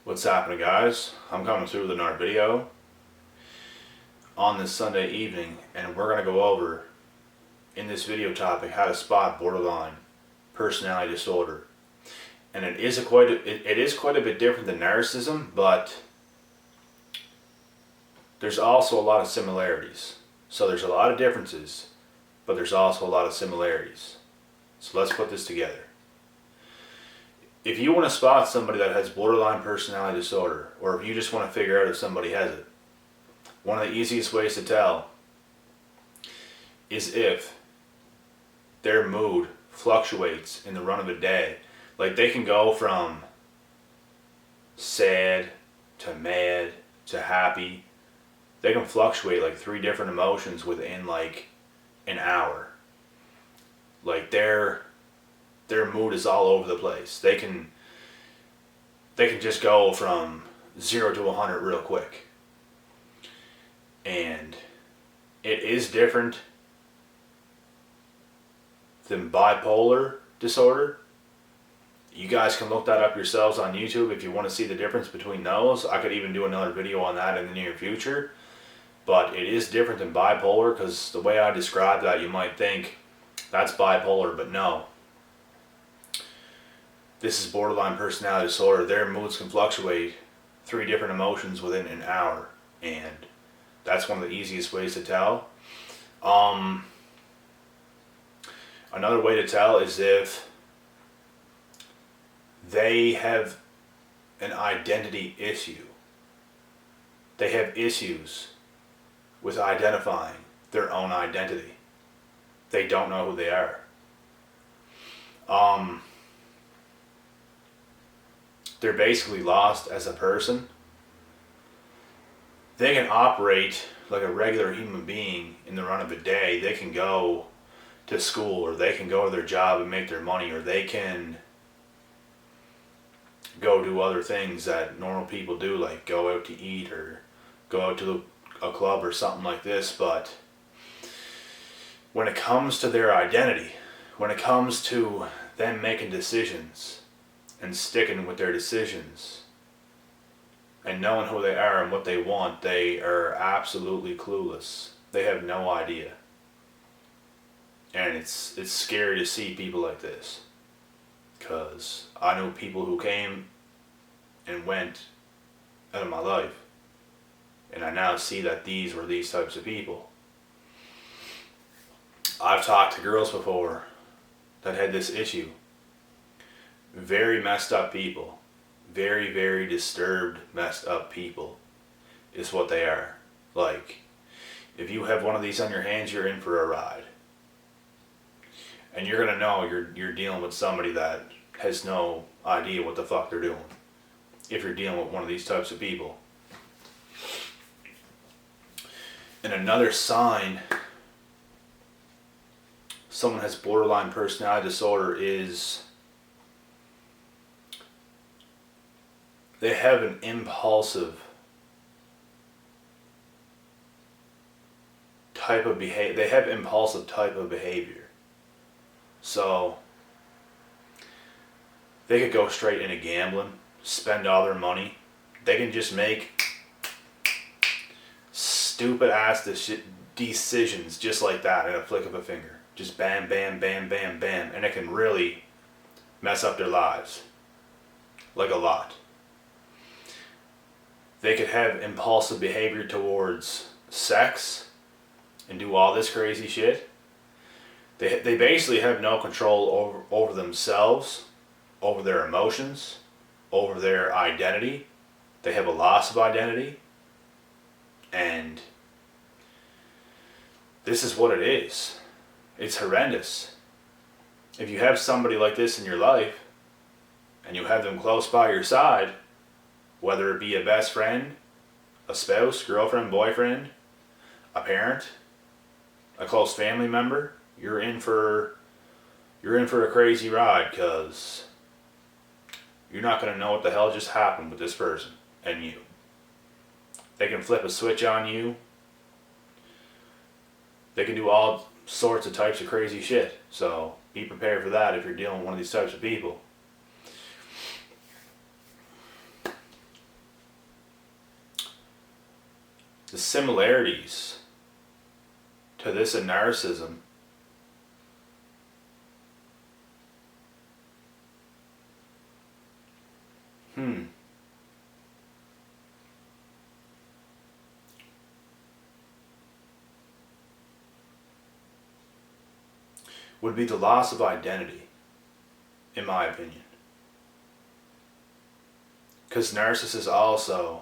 What's happening, guys? I'm coming through with another video on this Sunday evening, and we're going to go over in this video topic how to spot borderline personality disorder. And it is quite a bit different than narcissism, but there's also a lot of similarities. So there's a lot of differences, but there's also a lot of similarities. So let's put this together. If you want to spot somebody that has borderline personality disorder, or if you just want to figure out if somebody has it, one of the easiest ways to tell is if their mood fluctuates in the run of a day. Like, they can go from sad to mad to happy. They can fluctuate like 3 different emotions within like an hour. Like, their mood is all over the place. They can just go from 0 to 100 real quick. And it is different than bipolar disorder. You guys can look that up yourselves on YouTube if you want to see the difference between those. I could even do another video on that in the near future. But it is different than bipolar, because the way I describe that, you might think that's bipolar, but no. This is borderline personality disorder. Their moods can fluctuate 3 different emotions within an hour, and that's one of the easiest ways to tell. Another way to tell is if they have an identity issue. They have issues with identifying their own identity. They don't know who they are. They're basically lost as a person. They can operate like a regular human being in the run of a day. They can go to school, or they can go to their job and make their money, or they can go do other things that normal people do, like go out to eat or go out to a club or something like this. But when it comes to their identity, when it comes to them making decisions and sticking with their decisions and knowing who they are and what they want, they are absolutely clueless. They have no idea. And it's scary to see people like this, because I know people who came and went out of my life, and I now see that these were these types of people. I've talked to girls before that had this issue. Very messed up people. Very, very disturbed, messed up people is what they are. Like, if you have one of these on your hands, you're in for a ride. And you're going to know you're dealing with somebody that has no idea what the fuck they're doing, if you're dealing with one of these types of people. And another sign someone has borderline personality disorder is they have an impulsive type of behavior. They have impulsive type of behavior. So they could go straight into gambling, spend all their money. They can just make stupid ass decisions just like that in a flick of a finger. Just bam, bam, bam, bam, bam. And it can really mess up their lives. Like a lot. They could have impulsive behavior towards sex and do all this crazy shit. They basically have no control over themselves, over their emotions, over their identity. They have a loss of identity. And this is what it is. It's horrendous. If you have somebody like this in your life, and you have them close by your side, whether it be a best friend, a spouse, girlfriend, boyfriend, a parent, a close family member, you're in for a crazy ride, because you're not going to know what the hell just happened with this person and you. They can flip a switch on you. They can do all sorts of types of crazy shit. So be prepared for that if you're dealing with one of these types of people. similarities to this and narcissism would be the loss of identity, in my opinion. Because narcissists also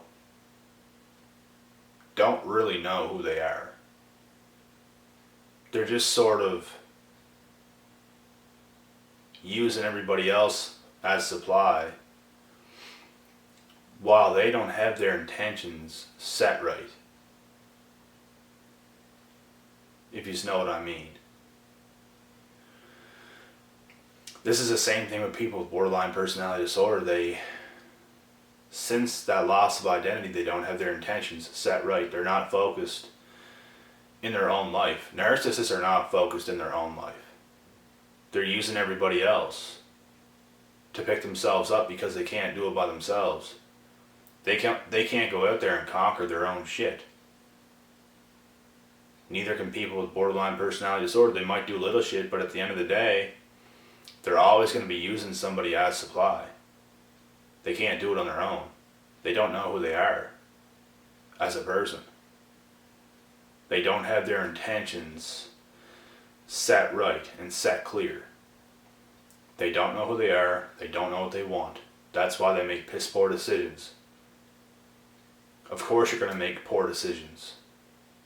don't really know who they are. They're just sort of using everybody else as supply while they don't have their intentions set right. If you know what I mean. This is the same thing with people with borderline personality disorder. Since that loss of identity, they don't have their intentions set right. They're not focused in their own life. Narcissists are not focused in their own life. They're using everybody else to pick themselves up because they can't do it by themselves. They can't go out there and conquer their own shit. Neither can people with borderline personality disorder. They might do little shit, but at the end of the day, they're always going to be using somebody as supply. They can't do it on their own. They don't know who they are as a person. They don't have their intentions set right and set clear. They don't know who they are. They don't know what they want. That's why they make piss poor decisions. Of course you're going to make poor decisions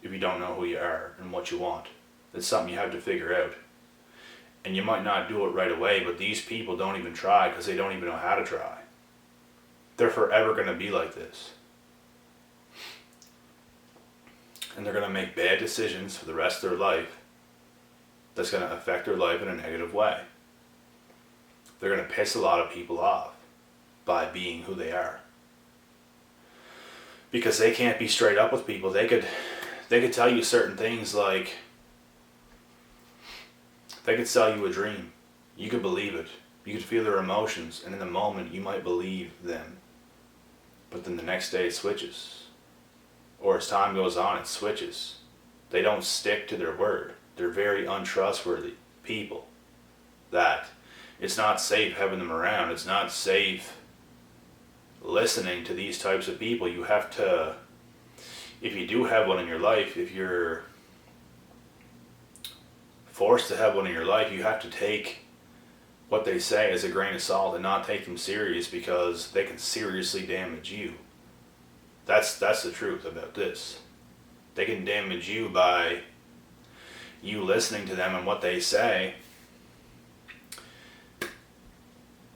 if you don't know who you are and what you want. It's something you have to figure out. And you might not do it right away, but these people don't even try because they don't even know how to try. They're forever going to be like this. And they're going to make bad decisions for the rest of their life that's going to affect their life in a negative way. They're going to piss a lot of people off by being who they are. Because they can't be straight up with people. They could tell you certain things like, they could sell you a dream. You could believe it. You could feel their emotions, and in the moment you might believe them. But then the next day it switches. Or as time goes on, it switches. They don't stick to their word. They're very untrustworthy people. That it's not safe having them around. It's not safe listening to these types of people. You have to, if you do have one in your life, if you're forced to have one in your life, you have to take what they say as a grain of salt and not take them serious, because they can seriously damage you. That's the truth about this. They can damage you by you listening to them and what they say,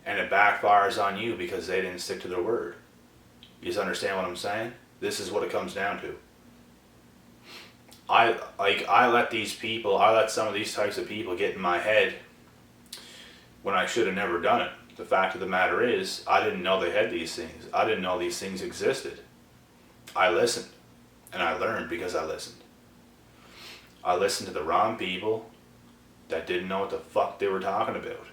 and it backfires on you because they didn't stick to their word. You just understand what I'm saying? This is what it comes down to. I let some of these types of people get in my head when I should have never done it. The fact of the matter is, I didn't know they had these things. I didn't know these things existed. I listened, and I learned because I listened. I listened to the wrong people that didn't know what the fuck they were talking about.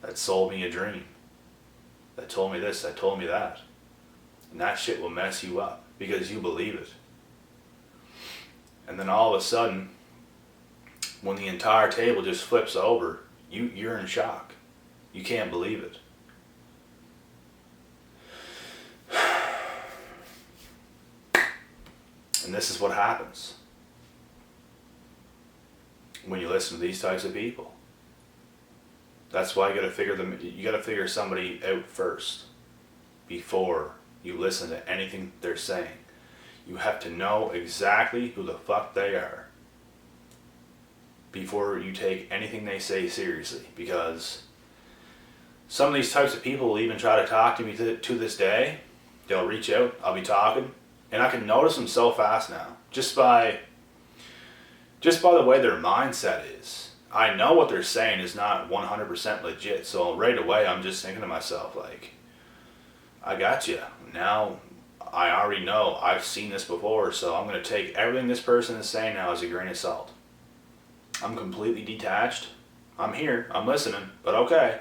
That sold me a dream. That told me this, that told me that. And that shit will mess you up because you believe it. And then all of a sudden, when the entire table just flips over, you're in shock. You can't believe it. And this is what happens when you listen to these types of people. That's why you gotta figure somebody out first before you listen to anything they're saying. You have to know exactly who the fuck they are before you take anything they say seriously, because some of these types of people will even try to talk to me to this day. They'll reach out, I'll be talking, and I can notice them so fast now, just by the way their mindset is. I know what they're saying is not 100% legit, so right away I'm just thinking to myself, like, I got you. Now, I already know, I've seen this before, so I'm going to take everything this person is saying now as a grain of salt. I'm completely detached. I'm here, I'm listening, but okay,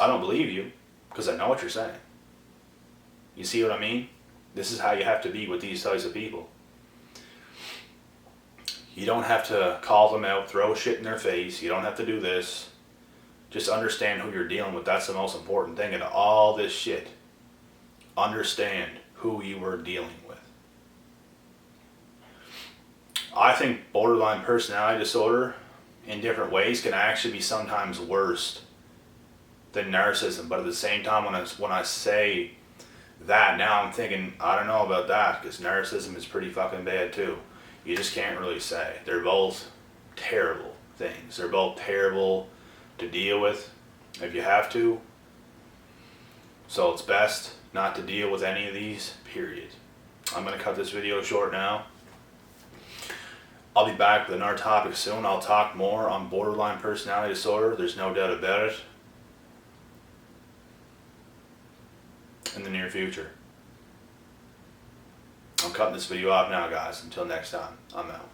I don't believe you, because I know what you're saying. You see what I mean? This is how you have to be with these types of people. You don't have to call them out, throw shit in their face. You don't have to do this. Just understand who you're dealing with. That's the most important thing in all this shit. Understand who you were dealing with. I think borderline personality disorder in different ways can actually be sometimes worse than narcissism. But at the same time, when I say that, now I'm thinking, I don't know about that, because narcissism is pretty fucking bad too. You just can't really say. They're both terrible things. They're both terrible to deal with if you have to. So it's best not to deal with any of these, period. I'm going to cut this video short now. I'll be back with another topic soon. I'll talk more on borderline personality disorder. There's no doubt about it. In the near future. I'm cutting this video off now, guys. Until next time, I'm out.